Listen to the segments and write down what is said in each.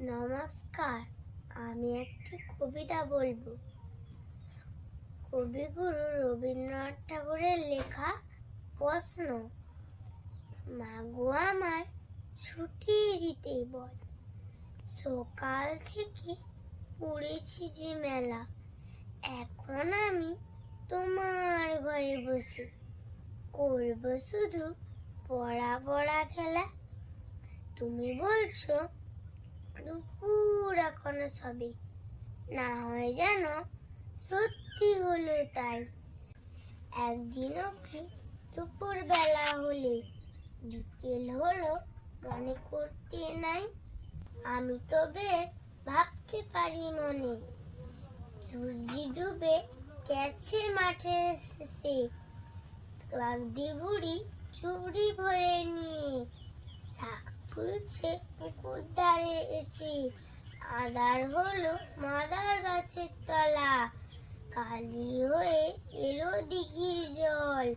নমস্কার, আমি একটি কবিতা বলবো। কবিগুরু রবীন্দ্রনাথ ঠাকুরের লেখা প্রশ্ন। মাগো আমায় ছুটি দিতে বল, সকাল থেকে পড়েছি যে মেলা। এখন আমি তোমার ঘরে বসে করব শুধু পড়া পড়া খেলা। তুমি বলছো দুপুর এখনো সবে, না হয় যেন সত্যি হলো তাই। একদিনও কি দুপুর বেলা হলে বিকেল হলো মনে করতে নাই? আমি তো বেশ ভাবতে পারি মনে, সূর্য ডুবে গেছে মাঠের শেষে। কাকদি বুড়ি চুবড়ি ভরে নিয়ে শাক তুলছে পুকুর ধারে এসে। আঁধার হলো মাদার গাছের তলা, কালি হয়ে এলো দিঘির জল।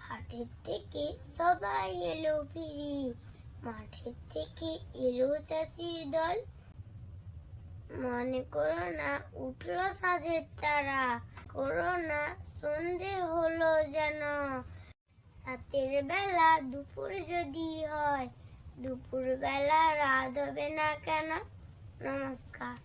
হাটের থেকে সবাই এলো ফিরি, মাঠের থেকে এলো চাষির দল। মনে করো না উঠলো সাজের তারা, করো না সন্ধে হলো যেন। রাতের বেলা দুপুর যদি হয়, দুপুর বেলা রাত হবে না কেন? নমস্কার।